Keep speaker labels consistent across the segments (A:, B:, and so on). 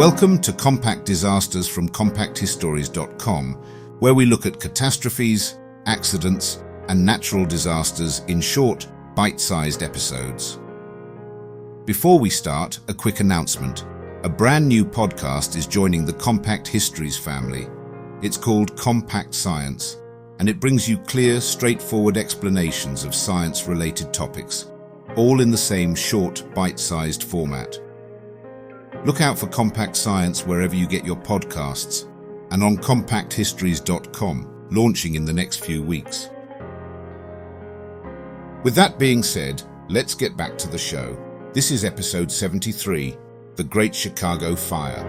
A: Welcome to Compact Disasters from CompactHistories.com, where we look at catastrophes, accidents, and natural disasters in short, bite-sized episodes. Before we start, a quick announcement. A brand new podcast is joining the Compact Histories family. It's called Compact Science, and it brings you clear, straightforward explanations of science-related topics, all in the same short, bite-sized format. Look out for Compact Science wherever you get your podcasts and on CompactHistories.com, launching in the next few weeks. With that being said, let's get back to the show. This is episode 73, The Great Chicago Fire.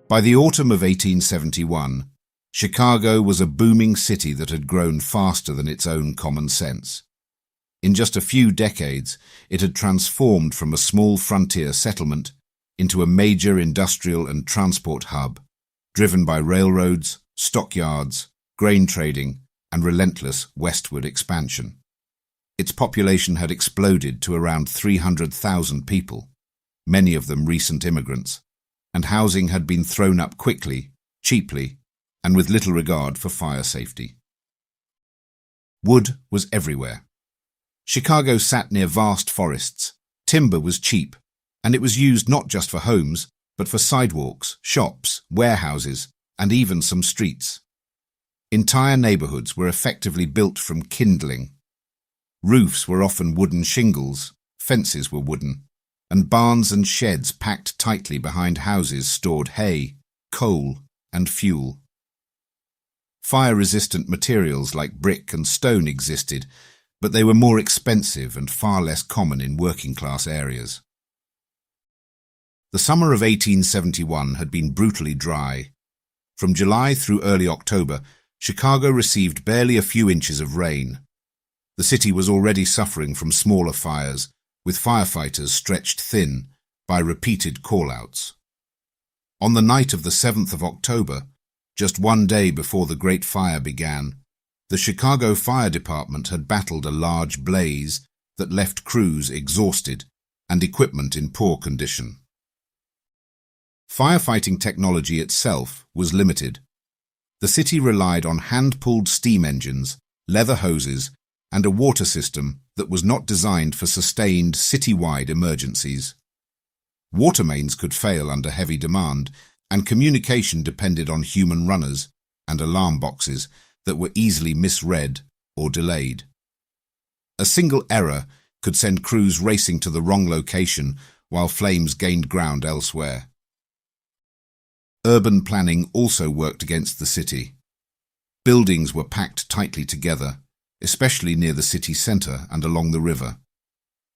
A: By the autumn of 1871, Chicago was a booming city that had grown faster than its own common sense. In just a few decades, it had transformed from a small frontier settlement into a major industrial and transport hub, driven by railroads, stockyards, grain trading, and relentless westward expansion. Its population had exploded to around 300,000 people, many of them recent immigrants, and housing had been thrown up quickly, cheaply, and with little regard for fire safety. Wood was everywhere. Chicago sat near vast forests. Timber was cheap, and it was used not just for homes, but for sidewalks, shops, warehouses, and even some streets. Entire neighbourhoods were effectively built from kindling. Roofs were often wooden shingles, fences were wooden, and barns and sheds packed tightly behind houses stored hay, coal, and fuel. Fire-resistant materials like brick and stone existed, but they were more expensive and far less common in working-class areas. The summer of 1871 had been brutally dry. From July through early October, Chicago received barely a few inches of rain. The city was already suffering from smaller fires, with firefighters stretched thin by repeated call-outs. On the night of the 7th of October, just one day before the Great Fire began, the Chicago Fire Department had battled a large blaze that left crews exhausted and equipment in poor condition. Firefighting technology itself was limited. The city relied on hand-pulled steam engines, leather hoses, and a water system that was not designed for sustained city-wide emergencies. Water mains could fail under heavy demand, and communication depended on human runners and alarm boxes that were easily misread or delayed. A single error could send crews racing to the wrong location while flames gained ground elsewhere. Urban planning also worked against the city. Buildings were packed tightly together, especially near the city centre and along the river.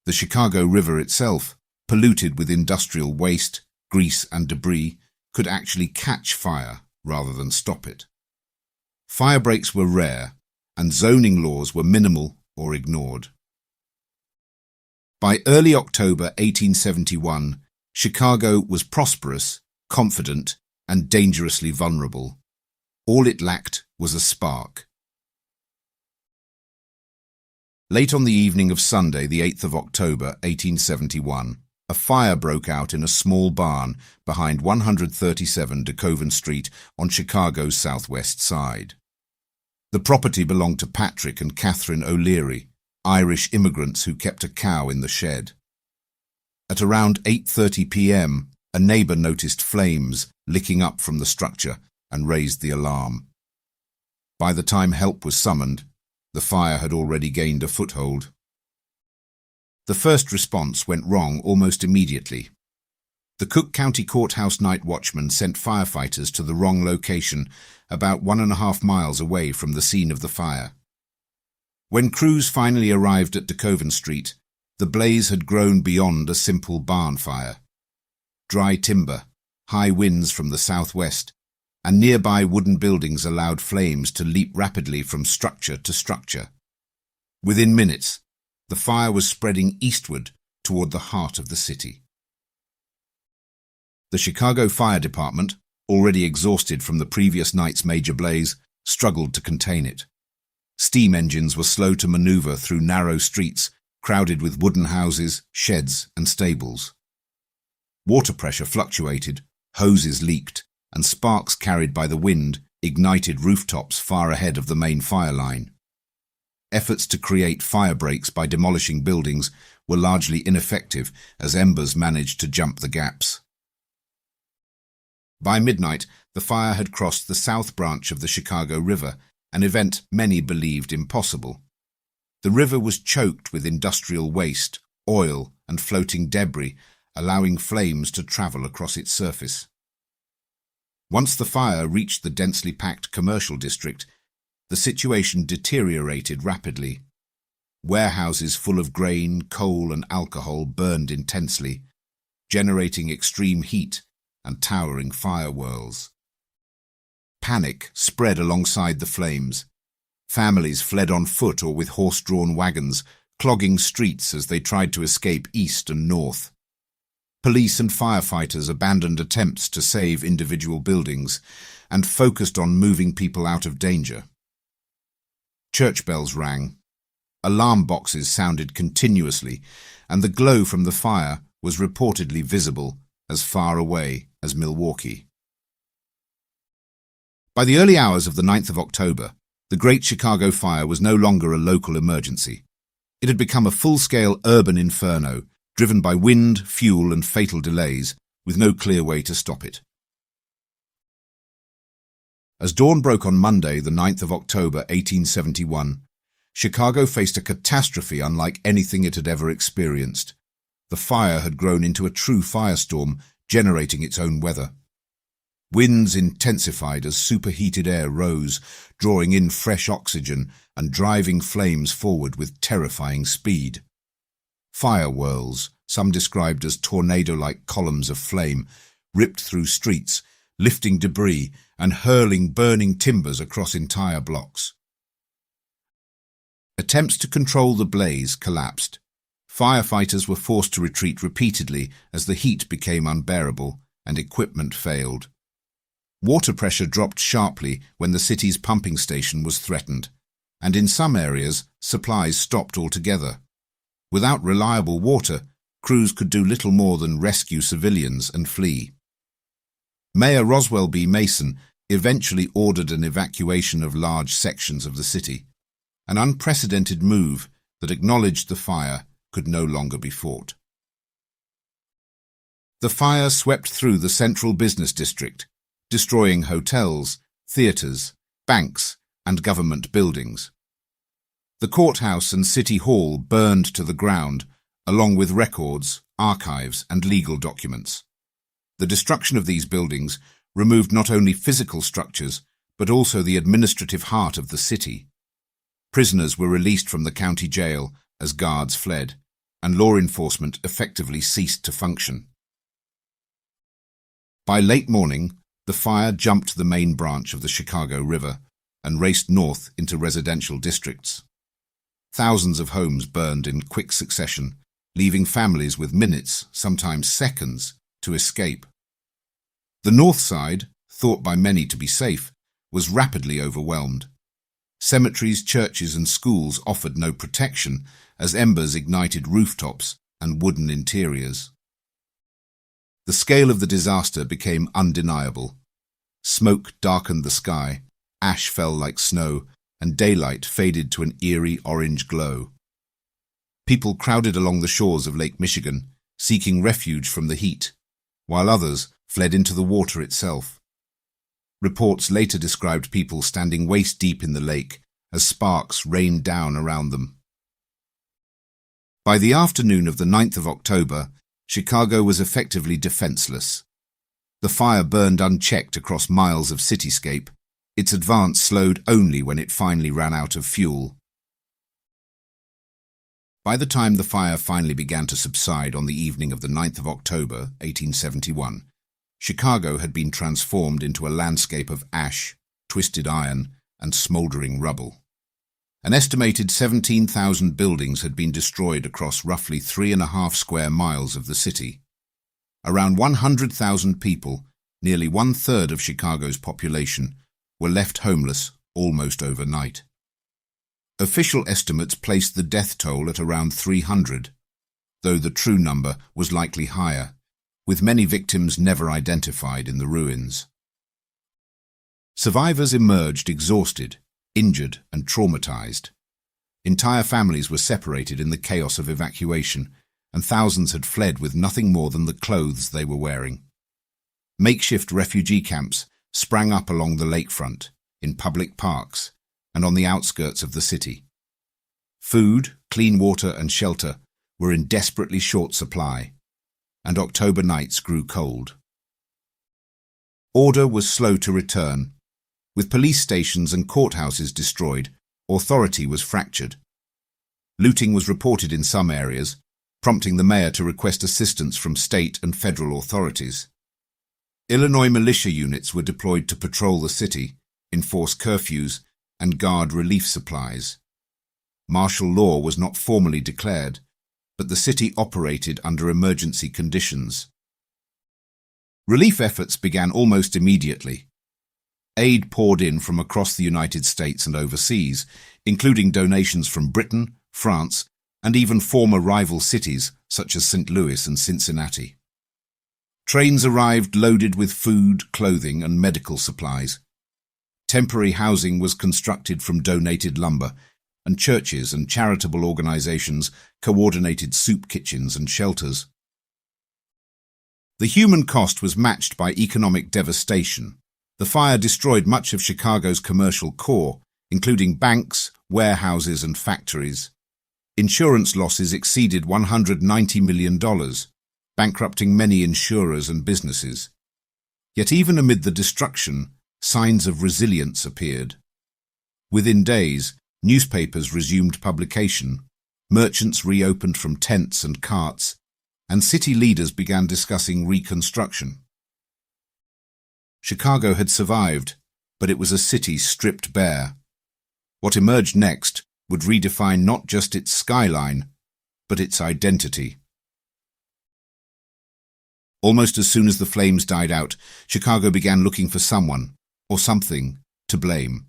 A: The Chicago River itself, polluted with industrial waste, grease and debris, could actually catch fire rather than stop it. Fire breaks were rare, and zoning laws were minimal or ignored. By early October 1871, Chicago was prosperous, confident, and dangerously vulnerable. All it lacked was a spark. Late on the evening of Sunday, the 8th of October, 1871, a fire broke out in a small barn behind 137 DeKoven Street on Chicago's southwest side. The property belonged to Patrick and Catherine O'Leary, Irish immigrants who kept a cow in the shed. At around 8:30 p.m., a neighbour noticed flames licking up from the structure and raised the alarm. By the time help was summoned, the fire had already gained a foothold. The first response went wrong almost immediately. The Cook County Courthouse night watchman sent firefighters to the wrong location about 1.5 miles away from the scene of the fire. When crews finally arrived at DeKoven Street, the blaze had grown beyond a simple barn fire. Dry timber, high winds from the southwest, and nearby wooden buildings allowed flames to leap rapidly from structure to structure. Within minutes, the fire was spreading eastward toward the heart of the city. The Chicago Fire Department, already exhausted from the previous night's major blaze, struggled to contain it. Steam engines were slow to maneuver through narrow streets crowded with wooden houses, sheds, and stables. Water pressure fluctuated, hoses leaked, and sparks carried by the wind ignited rooftops far ahead of the main fire line. Efforts to create fire breaks by demolishing buildings were largely ineffective as embers managed to jump the gaps. By midnight, the fire had crossed the south branch of the Chicago River, an event many believed impossible. The river was choked with industrial waste, oil, and floating debris, allowing flames to travel across its surface. Once the fire reached the densely packed commercial district, the situation deteriorated rapidly. Warehouses full of grain, coal, and alcohol burned intensely, generating extreme heat and towering fire whirls. Panic spread alongside the flames. Families fled on foot or with horse-drawn wagons, clogging streets as they tried to escape east and north. Police and firefighters abandoned attempts to save individual buildings and focused on moving people out of danger. Church bells rang. Alarm boxes sounded continuously, and the glow from the fire was reportedly visible as far away as Milwaukee. By the early hours of the 9th of October, the Great Chicago Fire was no longer a local emergency. It had become a full-scale urban inferno, driven by wind, fuel, and fatal delays, with no clear way to stop it. As dawn broke on Monday, the 9th of October, 1871, Chicago faced a catastrophe unlike anything it had ever experienced. The fire had grown into a true firestorm, generating its own weather. Winds intensified as superheated air rose, drawing in fresh oxygen and driving flames forward with terrifying speed. Fire whirls, some described as tornado-like columns of flame, ripped through streets, lifting debris and hurling burning timbers across entire blocks. Attempts to control the blaze collapsed. Firefighters were forced to retreat repeatedly as the heat became unbearable and equipment failed. Water pressure dropped sharply when the city's pumping station was threatened, and in some areas, supplies stopped altogether. Without reliable water, crews could do little more than rescue civilians and flee. Mayor Roswell B. Mason eventually ordered an evacuation of large sections of the city, an unprecedented move that acknowledged the fire could no longer be fought. The fire swept through the central business district, destroying hotels, theatres, banks, and government buildings. The courthouse and city hall burned to the ground, along with records, archives, and legal documents. The destruction of these buildings removed not only physical structures, but also the administrative heart of the city. Prisoners were released from the county jail as guards fled, and law enforcement effectively ceased to function. By late morning, the fire jumped the main branch of the Chicago River and raced north into residential districts. Thousands of homes burned in quick succession, leaving families with minutes, sometimes seconds, to escape. The north side, thought by many to be safe, was rapidly overwhelmed. Cemeteries, churches, and schools offered no protection as embers ignited rooftops and wooden interiors. The scale of the disaster became undeniable. Smoke darkened the sky, ash fell like snow, and daylight faded to an eerie orange glow. People crowded along the shores of Lake Michigan, seeking refuge from the heat, while others fled into the water itself. Reports later described people standing waist-deep in the lake as sparks rained down around them. By the afternoon of the 9th of October, Chicago was effectively defenseless. The fire burned unchecked across miles of cityscape. Its advance slowed only when it finally ran out of fuel. By the time the fire finally began to subside on the evening of the 9th of October, 1871, Chicago had been transformed into a landscape of ash, twisted iron, and smouldering rubble. An estimated 17,000 buildings had been destroyed across roughly 3.5 square miles of the city. Around 100,000 people, nearly one-third of Chicago's population, were left homeless almost overnight. Official estimates placed the death toll at around 300, though the true number was likely higher, with many victims never identified in the ruins. Survivors emerged exhausted, injured and traumatized. Entire families were separated in the chaos of evacuation, and thousands had fled with nothing more than the clothes they were wearing. Makeshift refugee camps sprang up along the lakefront, in public parks, and on the outskirts of the city. Food, clean water and shelter were in desperately short supply, and October nights grew cold. Order was slow to return. With police stations and courthouses destroyed, authority was fractured. Looting was reported in some areas, prompting the mayor to request assistance from state and federal authorities. Illinois militia units were deployed to patrol the city, enforce curfews, and guard relief supplies. Martial law was not formally declared, but the city operated under emergency conditions. Relief efforts began almost immediately. Aid poured in from across the United States and overseas, including donations from Britain, France, and even former rival cities such as St. Louis and Cincinnati. Trains arrived loaded with food, clothing, and medical supplies. Temporary housing was constructed from donated lumber, and churches and charitable organizations coordinated soup kitchens and shelters. The human cost was matched by economic devastation. The fire destroyed much of Chicago's commercial core, including banks, warehouses, and factories. Insurance losses exceeded $190 million, bankrupting many insurers and businesses. Yet even amid the destruction, signs of resilience appeared. Within days, newspapers resumed publication, merchants reopened from tents and carts, and city leaders began discussing reconstruction. Chicago had survived, but it was a city stripped bare. What emerged next would redefine not just its skyline, but its identity. Almost as soon as the flames died out, Chicago began looking for someone, or something, to blame.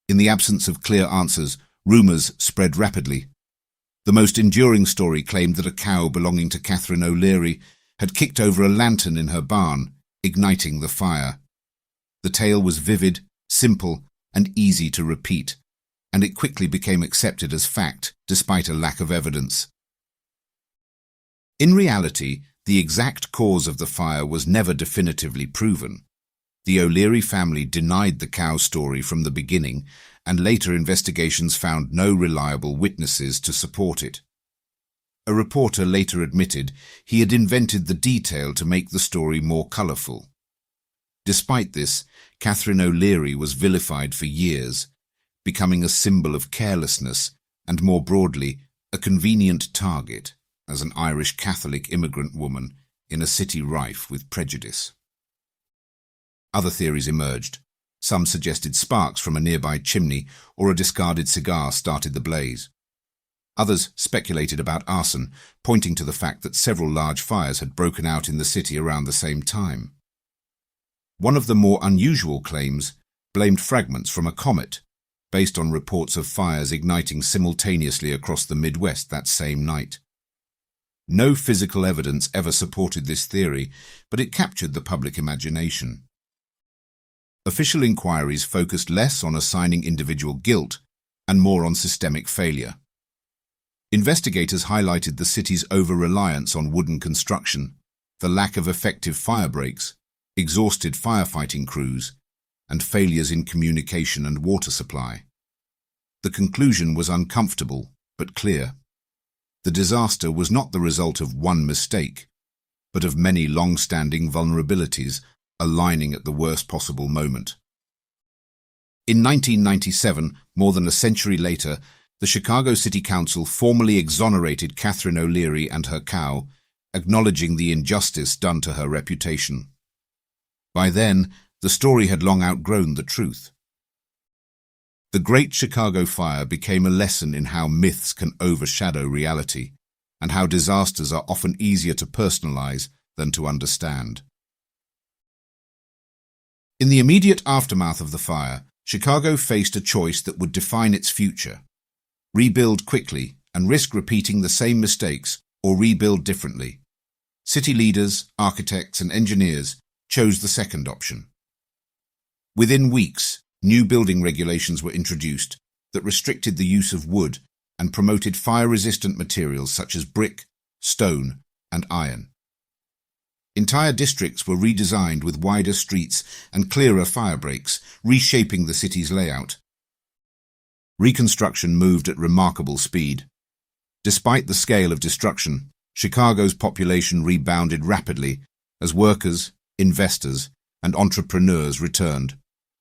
A: In the absence of clear answers, rumors spread rapidly. The most enduring story claimed that a cow belonging to Catherine O'Leary had kicked over a lantern in her barn, igniting the fire. The tale was vivid, simple, and easy to repeat, and it quickly became accepted as fact, despite a lack of evidence. In reality, the exact cause of the fire was never definitively proven. The O'Leary family denied the cow story from the beginning, and later investigations found no reliable witnesses to support it. A reporter later admitted he had invented the detail to make the story more colourful. Despite this, Catherine O'Leary was vilified for years, becoming a symbol of carelessness and, more broadly, a convenient target as an Irish Catholic immigrant woman in a city rife with prejudice. Other theories emerged. Some suggested sparks from a nearby chimney or a discarded cigar started the blaze. Others speculated about arson, pointing to the fact that several large fires had broken out in the city around the same time. One of the more unusual claims blamed fragments from a comet, based on reports of fires igniting simultaneously across the Midwest that same night. No physical evidence ever supported this theory, but it captured the public imagination. Official inquiries focused less on assigning individual guilt and more on systemic failure. Investigators highlighted the city's over-reliance on wooden construction, the lack of effective fire breaks, exhausted firefighting crews, and failures in communication and water supply. The conclusion was uncomfortable, but clear. The disaster was not the result of one mistake, but of many long-standing vulnerabilities aligning at the worst possible moment. In 1997, more than a century later, the Chicago City Council formally exonerated Catherine O'Leary and her cow, acknowledging the injustice done to her reputation. By then, the story had long outgrown the truth. The Great Chicago Fire became a lesson in how myths can overshadow reality, and how disasters are often easier to personalize than to understand. In the immediate aftermath of the fire, Chicago faced a choice that would define its future: rebuild quickly and risk repeating the same mistakes or rebuild differently. City leaders, architects and engineers chose the second option. Within weeks, new building regulations were introduced that restricted the use of wood and promoted fire-resistant materials such as brick, stone and iron. Entire districts were redesigned with wider streets and clearer fire breaks, reshaping the city's layout. Reconstruction moved at remarkable speed. Despite the scale of destruction, Chicago's population rebounded rapidly as workers, investors, and entrepreneurs returned,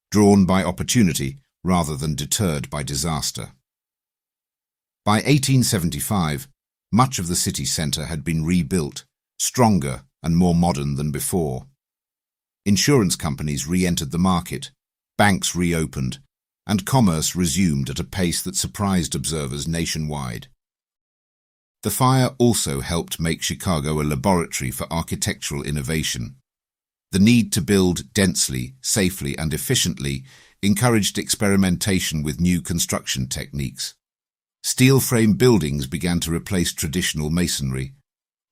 A: drawn by opportunity rather than deterred by disaster. By 1875, much of the city centre had been rebuilt, stronger and more modern than before. Insurance companies re-entered the market, banks reopened, and commerce resumed at a pace that surprised observers nationwide. The fire also helped make Chicago a laboratory for architectural innovation. The need to build densely, safely, and efficiently encouraged experimentation with new construction techniques. Steel frame buildings began to replace traditional masonry,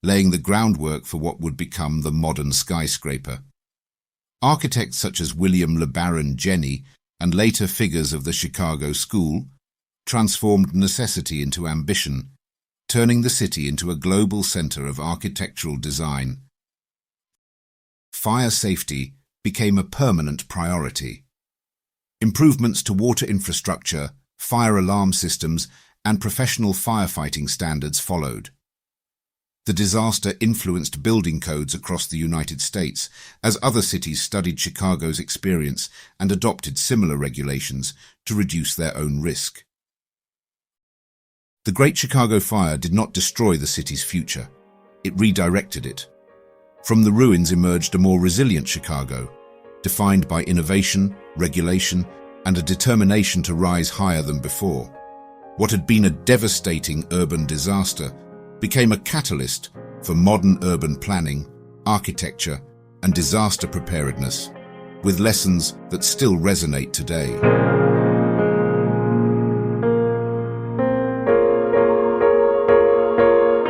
A: laying the groundwork for what would become the modern skyscraper. Architects such as William LeBaron Jenney and later figures of the Chicago School transformed necessity into ambition, turning the city into a global center of architectural design. Fire safety became a permanent priority. Improvements to water infrastructure, fire alarm systems, and professional firefighting standards followed. The disaster influenced building codes across the United States as other cities studied Chicago's experience and adopted similar regulations to reduce their own risk. The Great Chicago Fire did not destroy the city's future. It redirected it. From the ruins emerged a more resilient Chicago, defined by innovation, regulation, and a determination to rise higher than before. What had been a devastating urban disaster became a catalyst for modern urban planning, architecture, and disaster preparedness, with lessons that still resonate today.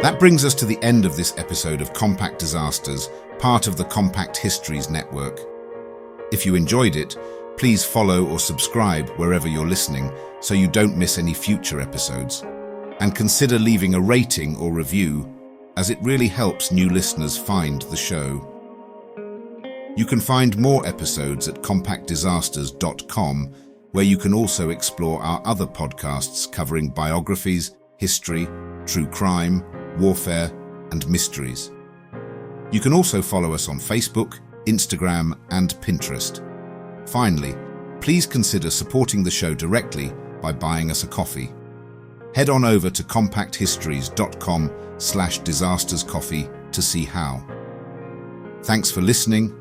A: That brings us to the end of this episode of Compact Disasters, part of the Compact Histories Network. If you enjoyed it, please follow or subscribe wherever you're listening so you don't miss any future episodes. And consider leaving a rating or review, as it really helps new listeners find the show. You can find more episodes at compactdisasters.com, where you can also explore our other podcasts covering biographies, history, true crime, warfare, and mysteries. You can also follow us on Facebook, Instagram, and Pinterest. Finally, please consider supporting the show directly by buying us a coffee. Head on over to compacthistories.com/disasterscoffee to see how. Thanks for listening,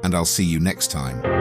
A: and I'll see you next time.